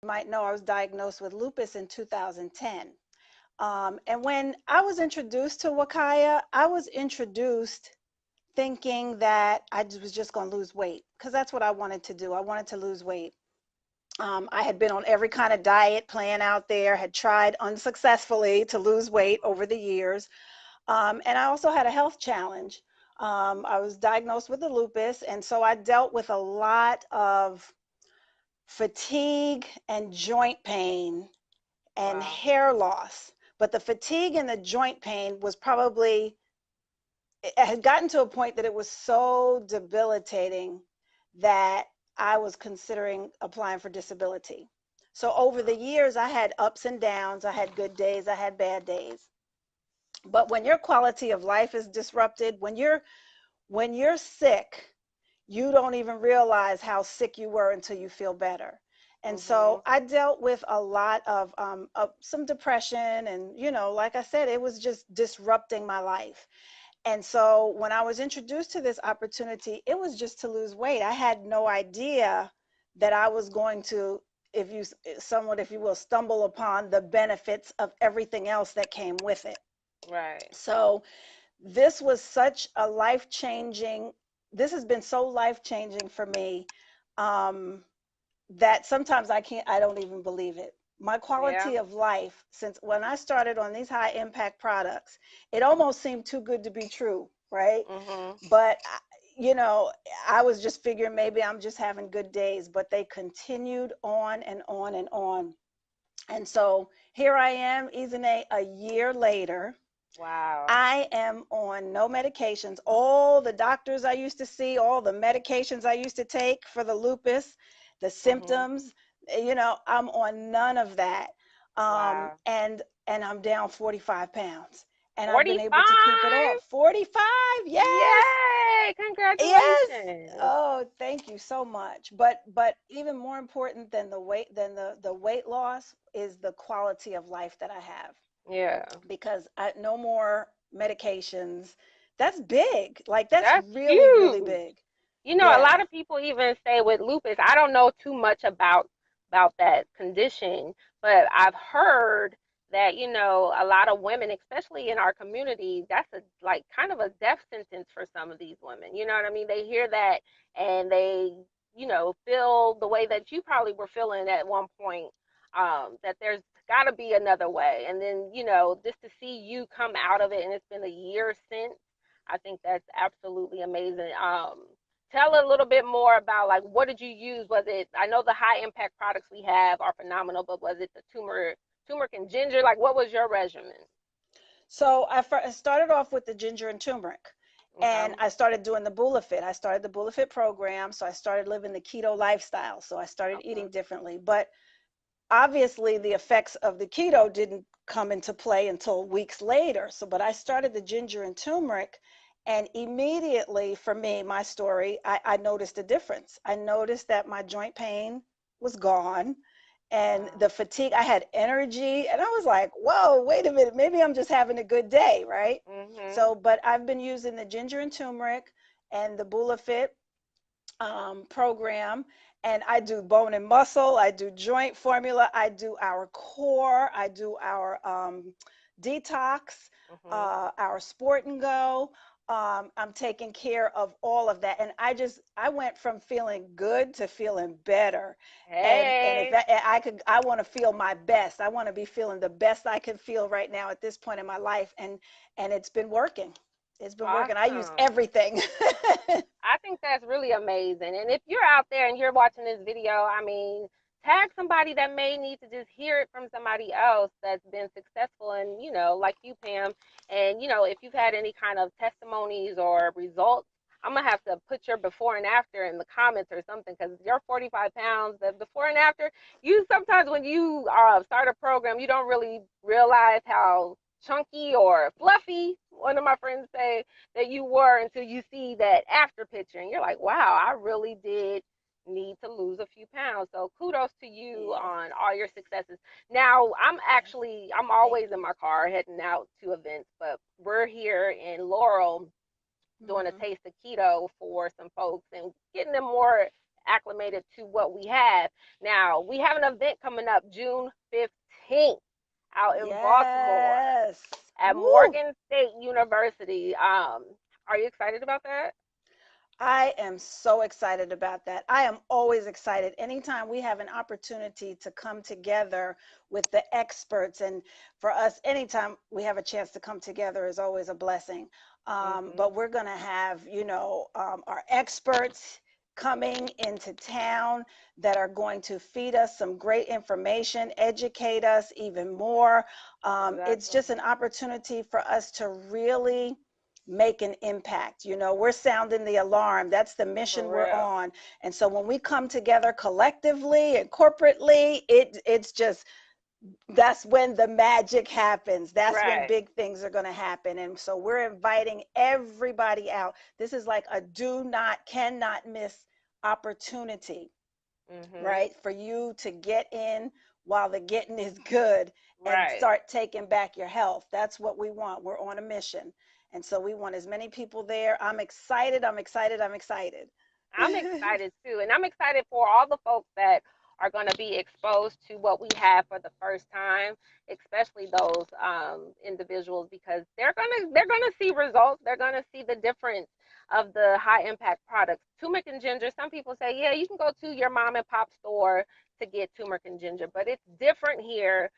might know, I was diagnosed with lupus in 2010. And when I was introduced to Wakaya, I was introduced thinking that I was just going to lose weight because that's what I wanted to do. I wanted to lose weight. I had been on every kind of diet plan out there, had tried unsuccessfully to lose weight over the years. And I also had a health challenge. I was diagnosed with the lupus, and so I dealt with a lot of fatigue and joint pain and Wow. hair loss. But the fatigue and the joint pain was probably, it had gotten to a point that it was so debilitating that I was considering applying for disability. So over the years, I had ups and downs. I had good days, I had bad days. But when your quality of life is disrupted, when you're sick, you don't even realize how sick you were until you feel better. And Mhm. so I dealt with a lot of some depression, and like I said, it was just disrupting my life. And so when I was introduced to this opportunity, it was just to lose weight. I had no idea that I was going to, if you somewhat, if you will, stumble upon the benefits of everything else that came with it. Right. So this was such a life changing, this has been so life changing for me, um, that sometimes I don't even believe it. My Yeah. quality of life, since when I started on these high impact products, it almost seemed too good to be true, right? Mhm. But, you know, I was just figuring maybe I'm just having good days, but they continued on and on and on. And so here I am, Izine, a year later. Wow. I am on no medications. All the doctors I used to see, all the medications I used to take for the lupus, the Mhm. symptoms, I'm on none of that. Wow. And I'm down 45 pounds. And I've been able to keep it 45? off. 45, yes. Yay! Yes. Congratulations. Oh, thank you so much. But even more important than the weight, than the weight loss, is the quality of life that I have, Yeah. because no more medications. That's big. Like, that's That's really, really huge. big. You know, a Yeah. lot of people even say with lupus, I don't know too much about that condition, but I've heard that, a lot of women, especially in our community, that's a like kind of a death sentence for some of these women. You know what I mean? They hear that and they, feel the way that you probably were feeling at one point, that there's got to be another way. And then, just to see you come out of it and it's been a year since, I think that's absolutely amazing. Tell a little bit more about, like, what did you use? Was it, I know the high impact products we have are phenomenal, but was it the turmeric and ginger? Like, what was your regimen? So I started off with the ginger and turmeric, and Okay. I started doing the Bulafit. I started the Bulafit program, so I started living the keto lifestyle. So I started Okay. eating differently. But obviously, the effects of the keto didn't come into play until weeks later. So, but I started the ginger and turmeric, and immediately, for me, my story, I noticed a difference. I noticed that my joint pain was gone, and Wow. the fatigue, I had energy, and I was like, whoa, wait a minute, maybe I'm just having a good day, right? Mhm. So, but I've been using the ginger and turmeric and the Bulafit program, and I do bone and muscle, I do joint formula, I do our core, I do our detox, Mhm. our sport and go. I'm taking care of all of that, and I went from feeling good to feeling better. And if Hey. I want to feel my best. I want to be feeling the best I can feel right now at this point in my life, and it's been working. It's been working. I use Awesome. everything. I think that's really amazing. And if you're out there and you're watching this video, I mean, tag somebody that may need to just hear it from somebody else that's been successful and, like you, Pam. And, if you've had any kind of testimonies or results, I'm gonna have to put your before and after in the comments or something because your 45 pounds, the before and after, you sometimes when you start a program, you don't really realize how chunky or fluffy, one of my friends say, that you were until you see that after picture and you're like, wow, I really did need to lose a few pounds. So kudos to you Yeah. on all your successes. Now, I'm Thank always in you. my car heading out to events, but we're here in Laurel doing a Hmm. taste of keto for some folks and getting them more acclimated to what we have. Now, we have an event coming up June 15th out in Baltimore Yes. at Woo. Morgan State University. Are you excited about that? I am so excited about that. I am always excited anytime we have an opportunity to come together with the experts. And for us, anytime we have a chance to come together is always a blessing. Mhm. But we're going to have, our experts coming into town that are going to feed us some great information, educate us even more. It's Exactly. just an opportunity for us to really make an impact. We're sounding the alarm. That's the mission For we're real. on. And so when we come together collectively and corporately, it's just, that's when the magic happens. That's when Right. big things are going to happen. And so we're inviting everybody out. This is like a do not, cannot miss opportunity, Mhm. right? For you to get in while the getting is good and Right. start taking back your health. That's what we want. We're on a mission. And so we want as many people there. I'm excited. I'm excited. I'm excited. I'm excited too, and I'm excited for all the folks that are going to be exposed to what we have for the first time, especially those individuals, because they're gonna see results. They're gonna see the difference of the high impact products. Turmeric and ginger. Some people say, yeah, you can go to your mom and pop store to get turmeric and ginger, but it's different here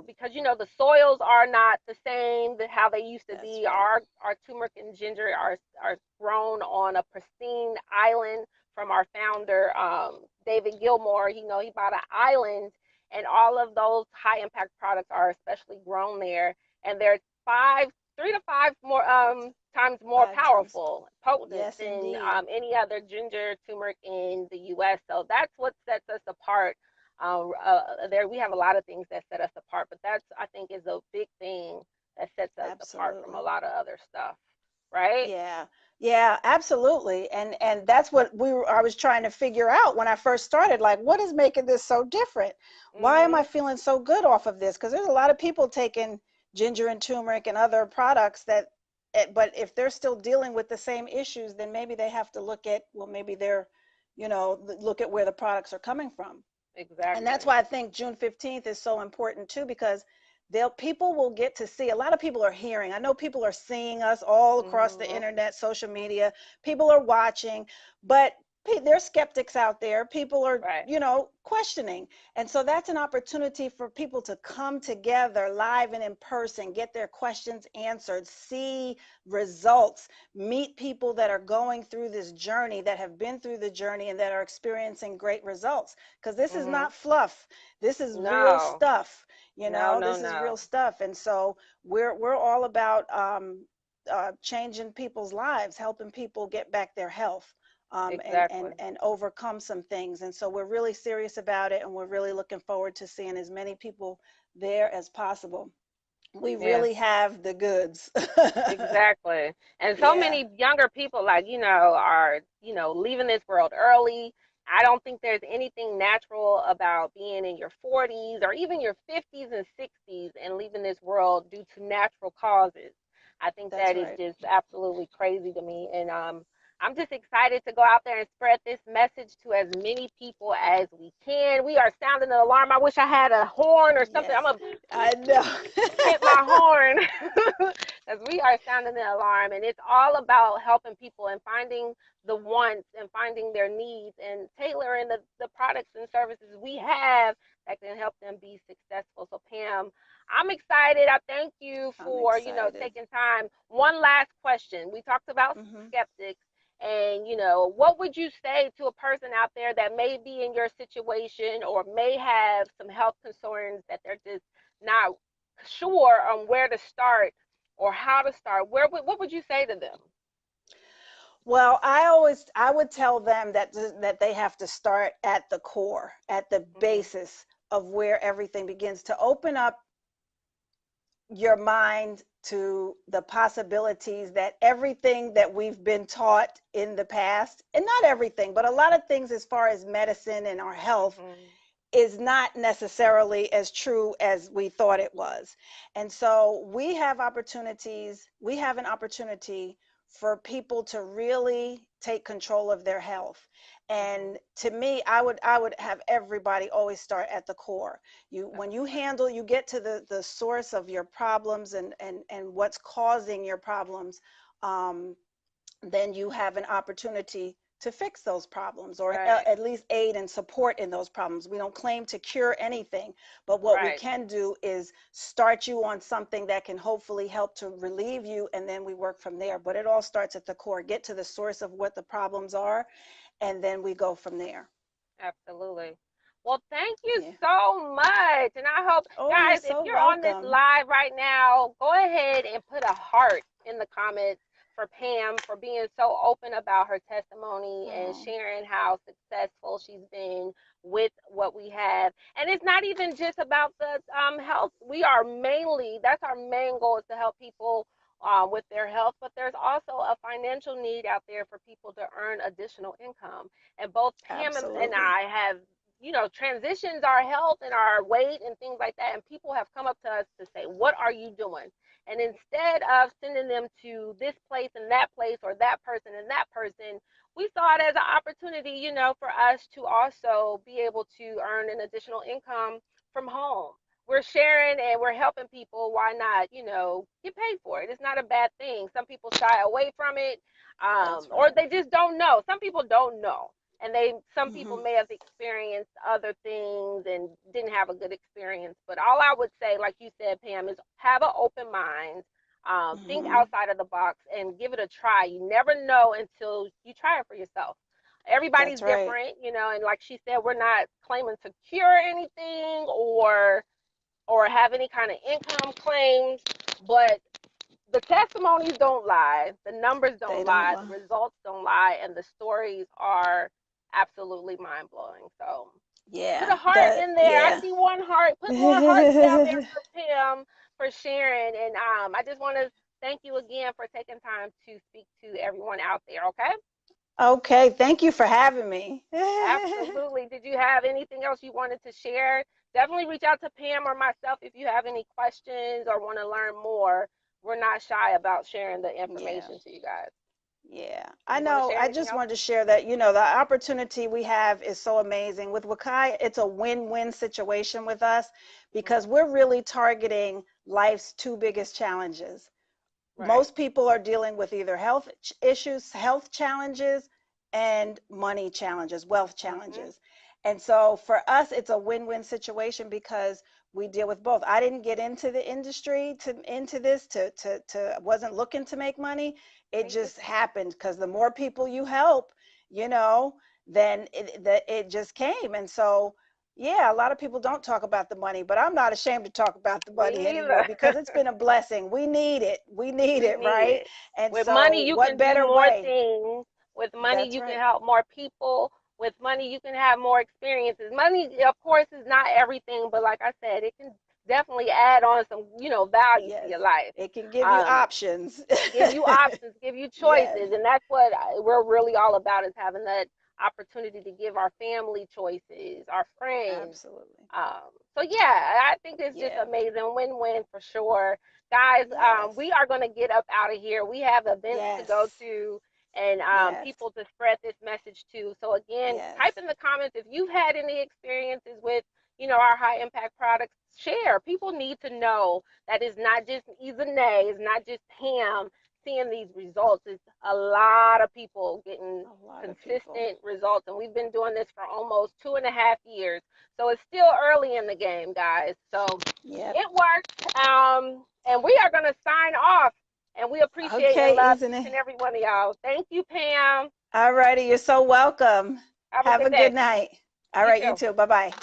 because the soils are not the same that how they used to That's be. right. Our turmeric and ginger are grown on a pristine island from our founder David Gilmore. He bought an island, and all of those high impact products are especially grown there, and they're 3 to 5 more times more 5 times. powerful, potent Yes, than indeed. any other ginger turmeric in the U.S. So that's what sets us apart. There we have a lot of things that set us apart, but that's I think is a big thing that sets us apart from a Absolutely. lot of other stuff, right? Yeah. Yeah, absolutely. And that's what I was trying to figure out when I first started, like what is making this so different? Why am I Mhm. feeling so good off of this? Because there's a lot of people taking ginger and turmeric and other products but if they're still dealing with the same issues, then maybe they have to look at, well, maybe they're, look at where the products are coming from. And that's Exactly. why I think June 15th is so important too, because people will get to see. A lot of people are hearing. I know people are seeing us all across the Mhm. internet, social media. People are watching, but there's skeptics out there. People are, Right. questioning. And so that's an opportunity for people to come together live and in person, get their questions answered, see results, meet people that are going through this journey, that have been through the journey and that are experiencing great results, because this is Mhm. not fluff. This is real No. stuff. No, no, This is real no. stuff. And so we're all about changing people's lives, helping people get back their health, and Exactly. overcome some things. And so we're really serious about it, and we're really looking forward to seeing as many people there as possible. We Yeah. really have the goods. Exactly. And so Yeah, many younger people, like, are, leaving this world early. I don't think there's anything natural about being in your 40s or even your 50s and 60s and leaving this world due to natural causes. I think that's that is right. just absolutely crazy to me. And I'm just excited to go out there and spread this message to as many people as we can. We are sounding the alarm. I wish I had a horn or something. Yes, I'm going to I know. hit my horn because we are sounding the alarm, and it's all about helping people and finding the wants and finding their needs and tailoring the products and services we have that can help them be successful. So Pam, I'm excited. I thank you I'm for excited. taking time. One last question. We talked about Hmm. skeptics, and what would you say to a person out there that may be in your situation or may have some health concerns that they're just not sure on where to start or how to start, what would you say to them? Well, I would tell them that they have to start at the core, at the Mhm. basis of where everything begins, to open up your mind to the possibilities that everything that we've been taught in the past, and not everything, but a lot of things as far as medicine and our health, Mhm. is not necessarily as true as we thought it was. And so we have an opportunity for people to really take control of their health. Mhm. And to me, I would have everybody always start at the core. When you Absolutely. handle, you get to the source of your problems, and what's causing your problems. um, then you have an opportunity to fix those problems, or Right. at least aid and support in those problems. We don't claim to cure anything, but what we Right. can do is start you on something that can hopefully help to relieve you, and then we work from there. But it all starts at the core. Get to the source of what the problems are, and then we go from there. Absolutely. Well, thank you Yeah. so much. And I hope, Oh, you're guys, if so you're on this welcome. live right now, go ahead and put a heart in the comments for Pam for being so open about her testimony and Oh, sharing how successful she's been with what we have. And it's not even just about the health. That's our main goal, is to help people with their health, but there's also a financial need out there for people to earn additional income. And both Pam and absolutely. I have, transitioned our health and our weight and things like that. And people have come up to us to say, what are you doing? And instead of sending them to this place and that place, or that person and that person, we saw it as an opportunity, for us to also be able to earn an additional income from home. We're sharing and we're helping people. Why not, get paid for it? It's not a bad thing. Some people shy away from it, That's or right. they just don't know. Some people don't know, and some people Hmm. may have experienced other things and didn't have a good experience. But all I would say, like you said, Pam, is have an open mind. Think Hmm. outside of the box and give it a try. You never know until you try it for yourself. Everybody's That's right. different, and like she said, we're not claiming to cure anything or have any kind of income claims, but the testimonies don't lie, the numbers They don't don't lie, the lie. results don't lie, and the stories are absolutely mind blowing. So put a Yeah. heart in there. I Yeah. see one heart. Put more hearts down there for Pam for sharing. And I just want to thank you again for taking time to speak to everyone out there. Okay. Okay. Thank you for having me. Absolutely. Did you have anything else you wanted to share? Definitely reach out to Pam or myself if you have any questions or want to learn more. We're not shy about sharing the Yeah. information to you guys. Yeah, Did I you want to know. share I anything just else? wanted to share that, the opportunity we have is so amazing. With Wakai, it's a win-win situation with us, because Hmm. we're really targeting life's two biggest challenges. Right. Most people are dealing with either health issues, health challenges, and money challenges, wealth Hmm. challenges. And so for us, it's a win-win situation, because we deal with both. I didn't get into the industry into this to wasn't looking to make money. It Me just either. happened, because the more people you help, you know, then it just came. And so yeah, a lot of people don't talk about the money, but I'm not ashamed to talk about the Me money anymore, neither. because it's been a blessing. We need it. We need We it, need right? it. And With money, so, you what can do better more way? things. With money, That's you can right. help more people. With money, you can have more experiences. Money, of course, is not everything, but like I said, it can definitely add on some, value to Yes. your life. It can give you Um, options. give you options, give you Yes, choices, and that's what we're really all about, is having that opportunity to give our family choices, our friends. absolutely. So yeah, I think it's just Yeah. amazing, win-win for sure, guys. Yes. We are going to get up out of here. We have events to go Yes. to and Yes. people to spread this message to. So again, type Yes. in the comments if you've had any experiences with our high impact products. Share. People need to know that it's not just Nay, it's not just Pam seeing these results. It's a lot of people getting A lot of people. consistent results, and we've been doing this for almost 2.5 years. So it's still early in the game, guys. So Yep. it worked. And we are gonna sign off. And we appreciate and Okay, love isn't each it? and every one of y'all. Thank you, Pam. All righty. You're so welcome. Have a Have good a good day. night. All You right, you too. too. Bye bye.